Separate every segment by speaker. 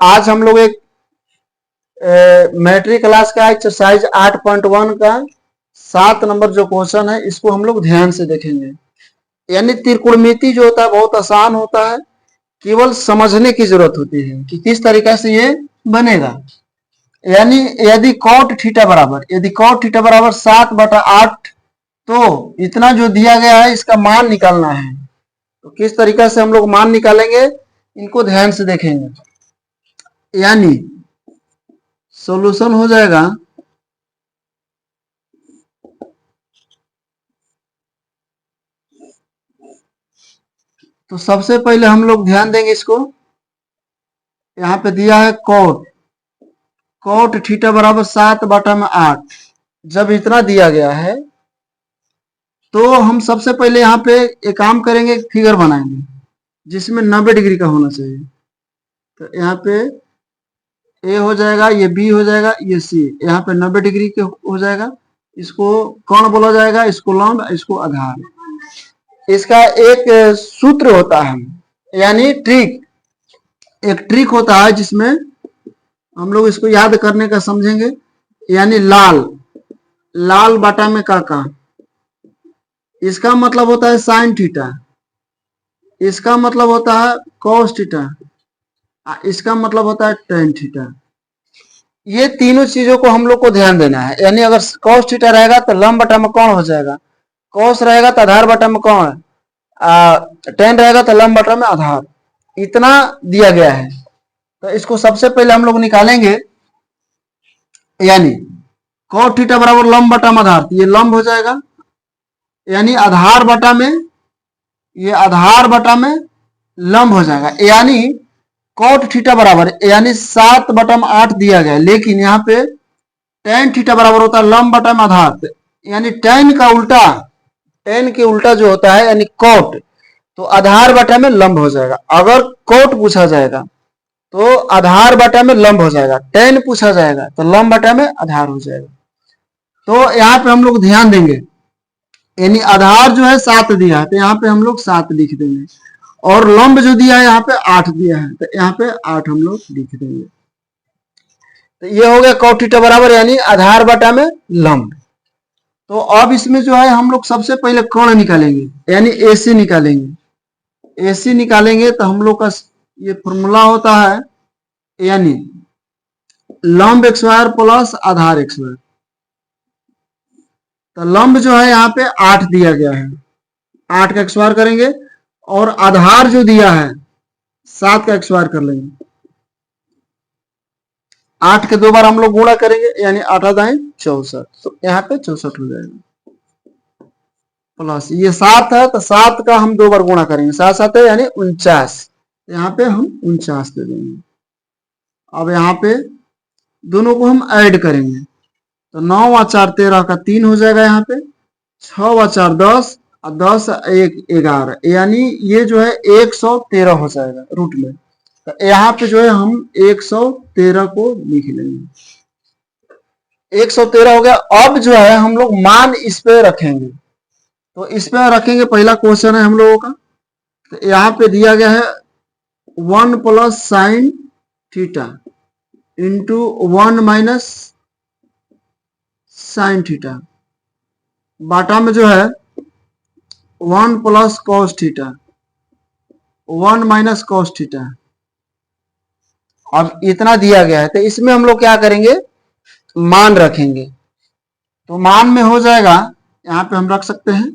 Speaker 1: आज हम लोग एक मैट्रिक क्लास का एक्सरसाइज 8.1 का 7 नंबर जो क्वेश्चन है इसको हम लोग ध्यान से देखेंगे। यानी त्रिकोणमिति जो होता है बहुत आसान होता है, केवल समझने की जरूरत होती है कि किस तरीका से ये बनेगा। यानी यदि कॉट थीटा बराबर 7/8, तो इतना जो दिया गया है इसका मान निकालना है। तो किस तरीका से हम लोग मान निकालेंगे, इनको ध्यान से देखेंगे। यानी सॉल्यूशन हो जाएगा तो सबसे पहले हम लोग ध्यान देंगे इसको। यहाँ पे दिया है कॉट थीटा बराबर 7/8। जब इतना दिया गया है तो हम सबसे पहले यहाँ पे एक काम करेंगे, फिगर बनाएंगे जिसमें 90 डिग्री का होना चाहिए। तो यहाँ पे ए हो जाएगा, ये बी हो जाएगा, ये सी, यहाँ पे 90 डिग्री के हो जाएगा। इसको कौन बोला जाएगा, इसको लंब, इसको आधार। इसका एक सूत्र होता है, यानी एक ट्रिक होता है जिसमें हम लोग इसको याद करने का समझेंगे। यानी लाल बाटा में काका, इसका मतलब होता है साइन थीटा, इसका मतलब होता है कॉस थीटा, इसका मतलब होता है टेन थीटा। ये तीनों चीजों को हम लोग को ध्यान देना है। यानी अगर कॉस थीटा रहेगा तो लंब बटा में कौन हो जाएगा, कॉस रहेगा तो आधार बटा में कौन, टेन रहेगा तो लंब बटा में आधार। इतना दिया गया है तो इसको सबसे पहले हम लोग निकालेंगे। यानी कॉस थीटा बराबर लंब बटा में आधार, ये लंब हो जाएगा। यानी आधार बटा में, ये आधार बटा में लंब हो जाएगा। यानी कॉट थीटा बराबर, यानी 7/8 दिया गया, लेकिन यहाँ पे टेन थीटा बराबर होता है लंब बटा में आधार। यानी टेन का उल्टा, टेन के उल्टा जो होता है यानी कॉट, तो आधार बटा में लंब हो जाएगा। अगर कॉट पूछा जाएगा तो आधार बटा में लंब हो जाएगा, टेन पूछा जाएगा तो लंब बटा में आधार हो जाएगा। तो यहाँ पे हम लोग ध्यान देंगे, यानी आधार जो है 7 दिया है तो यहाँ पे हम लोग 7 लिख देंगे, और लंब जो दिया है यहाँ पे 8 दिया है तो यहाँ पे 8 हम लोग लिख देंगे। तो ये हो गया कॉट थीटा बराबर यानी आधार बटा में लंब। तो अब इसमें जो है हम लोग सबसे पहले कोण निकालेंगे, यानी AC निकालेंगे। AC निकालेंगे तो हम लोग का ये फॉर्मूला होता है, यानी लंब x स्क्वायर प्लस आधार x स्क्वायर। तो लंब जो है यहाँ पे 8 दिया गया है, 8 का स्क्वायर करेंगे, और आधार जो दिया है 7 का स्क्वायर कर लेंगे। 8 के 2 बार हम लोग गुणा करेंगे, यानी 8 दाएं 64, तो यहाँ पे 64 हो जाएगा। प्लस ये 7 है तो 7 का हम 2 बार गुणा करेंगे, 7 7 है यानी 49, यहाँ पे हम 49 दे देंगे। अब यहाँ पे दोनों को हम ऐड करेंगे तो 9 व 4 13 का 3 हो जाएगा, यहाँ पे 6 व 4 10 और 10 1 11, यानी ये जो है 113 हो जाएगा रूट में। तो यहाँ पे जो है हम 113 को लिख लेंगे। 113 हो गया। अब जो है हम लोग मान इस पे रखेंगे, तो इस पे रखेंगे। पहला क्वेश्चन है हम लोगों का, तो यहाँ पे दिया गया है 1 plus sine theta into 1 minus sine theta, बाटा में जो है 1 plus cos theta 1 minus cos theta. अब इतना दिया गया है तो इसमें हम लोग क्या करेंगे, मान रखेंगे। तो मान में हो जाएगा, यहाँ पे हम रख सकते हैं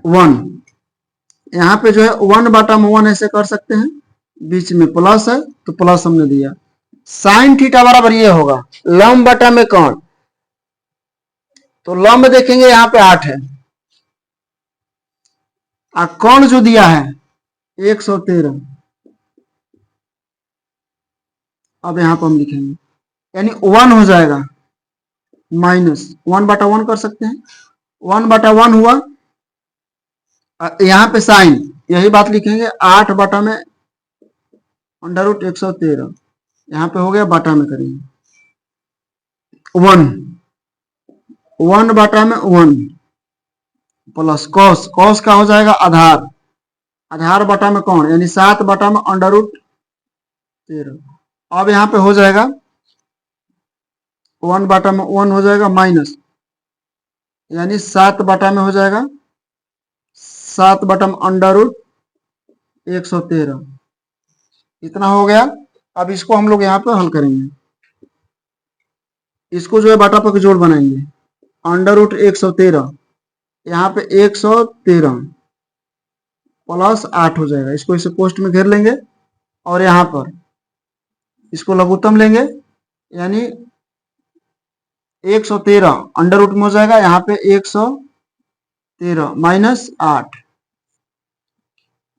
Speaker 1: 1, यहाँ पे जो है 1 बटा में 1 ऐसे कर सकते हैं, बीच में प्लस है तो प्लस हमने दिया। साइन थीटा बराबर ये होगा लंब बटा में कौन, तो लंब देखेंगे यहाँ पे 8 है, और कौन जो दिया है 113। अब यहाँ पर हम लिखेंगे, यानी 1 हो जाएगा माइनस 1 बटा 1 कर सकते हैं, 1 बटा 1 हुआ। यहाँ पे साइन यही बात लिखेंगे, 8 बटा में अंडर रूट 113, यहाँ पे हो गया बटा में करेंगे 1 बटा में 1 प्लस कॉस का हो जाएगा आधार बटा में कौन, यानी 7 बटा में अंडर रूट 13। अब यहाँ पे हो जाएगा 1/1 हो जाएगा माइनस, यानी 7 में हो जाएगा 7/√113, इतना हो गया। अब इसको हम लोग यहाँ पे हल करेंगे, इसको जो है बाटा पर जोड़ बनाएंगे। √113, यहाँ पे 113 प्लस 8 हो जाएगा, इसको इसे पोस्ट में घेर लेंगे और यहाँ पर इसको लघुत्तम लेंगे, यानी 113 अंडर रूट में हो जाएगा, यहाँ पे 113 माइनस 8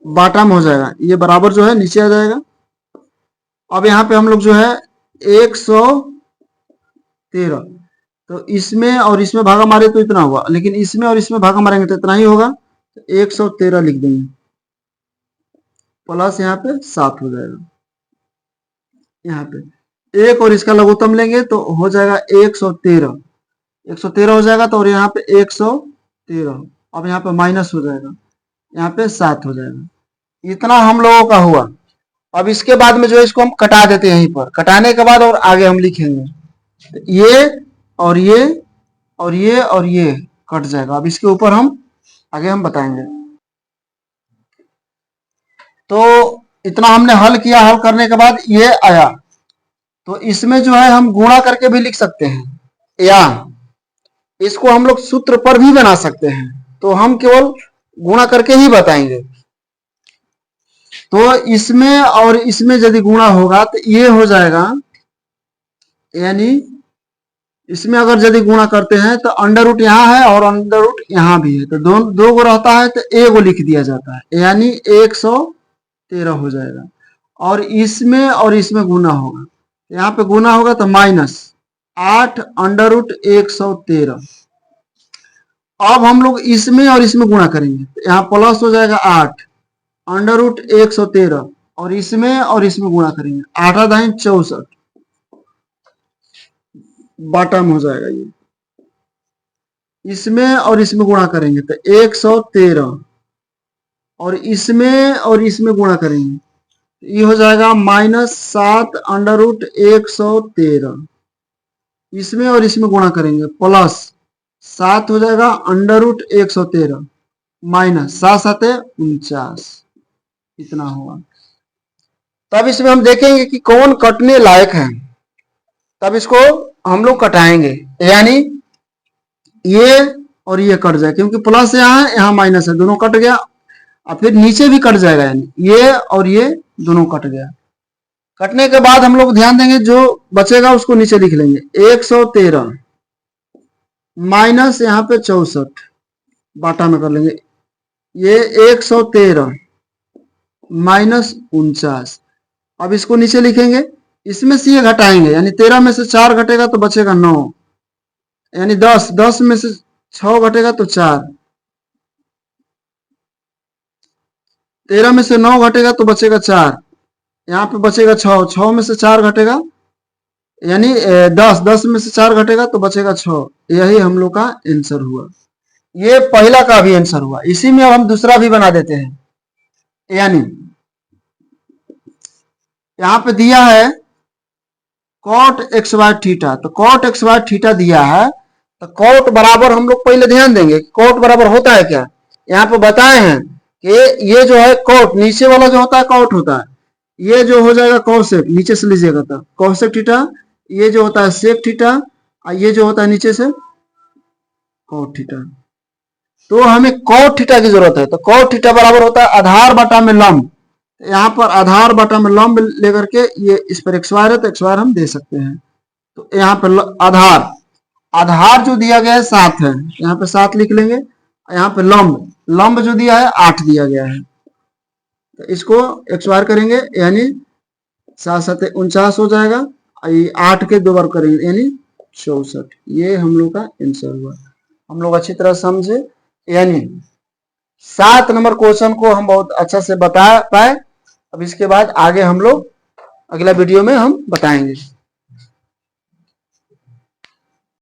Speaker 1: बाटा में हो जाएगा, ये बराबर जो है नीचे आ जाएगा। अब यहाँ पे हम लोग जो है 113, तो इसमें और इसमें भागा मारे तो इतना हुआ, लेकिन इसमें और इसमें भागा मारेंगे तो इतना ही होगा, तो 113 लिख देंगे प्लस यहाँ पे 7 हो जाएगा। यहाँ पे एक और इसका लघुत्तम लेंगे तो हो जाएगा 113 हो जाएगा, तो और यहाँ पे 113, अब यहाँ पे माइनस हो जाएगा, यहाँ पे 7 हो जाएगा। इतना हम लोगों का हुआ। अब इसके बाद में जो है इसको हम कटा देते हैं, यहीं पर कटाने के बाद और आगे हम लिखेंगे, ये और ये और ये और ये कट जाएगा। अब इसके ऊपर हम आगे हम बताएंगे। तो इतना हमने हल किया, हल करने के बाद ये आया, तो इसमें जो है हम गुणा करके भी लिख सकते हैं, या इसको हम लोग सूत्र पर भी बना सकते हैं, तो हम केवल गुणा करके ही बताएंगे। तो इसमें और इसमें यदि गुणा होगा तो ये हो जाएगा, यानी इसमें अगर यदि गुणा करते हैं तो अंडर रूट यहाँ है और अंडर रूट यहाँ भी है, तो दो गो रहता है तो ए गो लिख दिया जाता है, यानी 113 हो जाएगा। और इसमें गुना होगा, यहाँ पे गुना होगा तो माइनस 8 अंडर रूट 113। अब हम लोग इसमें और इसमें गुणा करेंगे तो यहाँ प्लस हो जाएगा 8 अंडर रूट 113, और इसमें गुणा करेंगे 8 दाइन 64 बाटा में हो जाएगा। ये इसमें और इसमें गुणा करेंगे तो 113, और इसमें गुणा करेंगे ये हो जाएगा -7 अंडर रूट 113। इसमें और इसमें गुणा करेंगे प्लस 7 हो जाएगा अंडर रूट 113 माइनस 7 7 49, इतना होगा। तब इसमें हम देखेंगे कि कौन कटने लायक है, तब इसको हम लोग कटाएंगे, यानी ये और ये कट जाए, क्योंकि प्लस यहाँ है यहाँ माइनस है, दोनों कट गया। और फिर नीचे भी कट जाएगा, यानी ये और ये दोनों कट गया। कटने के बाद हम लोग ध्यान देंगे, जो बचेगा उसको नीचे लिख लेंगे, 113 माइनस यहाँ पे 64 बाटा में कर लेंगे, ये 113 माइनस 49। अब इसको नीचे लिखेंगे, इसमें से ये घटाएंगे, यानी 13 में से 4 घटेगा तो बचेगा 9, यानी 10 में से 6 घटेगा तो 4, 13 में से 9 घटेगा तो बचेगा 4, यहाँ पे बचेगा 6 में से 4 घटेगा, यानी 10 में से 4 घटेगा तो बचेगा 6। यही हम लोग का आंसर हुआ। ये पहला का भी आंसर हुआ। इसी में अब हम दूसरा भी बना देते हैं, यानी यहाँ पे दिया है cot xy थीटा, तो cot xy थीटा दिया है, तो cot बराबर हम लोग पहले ध्यान देंगे cot बराबर होता है क्या। यहाँ पे बताए हैं कि ये जो है cot नीचे वाला जो होता है cot होता है, ये जो हो जाएगा cosec, नीचे से लीजिएगा तो cosec थीटा, ये जो होता है sec थीटा, और ये जो होता है नीचे से cot थीटा। तो हमें cot थीटा की जरूरत है, तो cot थीटा बराबर होता है आधार बटा में लंब। यहाँ पर आधार बटा में लंब लेकर के ये इस पर x वायर है तो x वायर हम दे सकते हैं। तो यहाँ पर आधार जो दिया गया है 7 है, यहाँ पे 7 लिख लेंगे। यहाँ पे लंब जो दिया है 8 दिया गया है, तो इसको x वायर करेंगे, यानी 7 7 49 हो जाएगा, 8 के 2 बार करेंगे यानी 64। ये हम लोग का आंसर हुआ। हम लोग अच्छी तरह समझे, यानी 7 नंबर क्वेश्चन को हम बहुत अच्छा से बता पाए। अब इसके बाद आगे हम लोग अगला वीडियो में हम बताएंगे।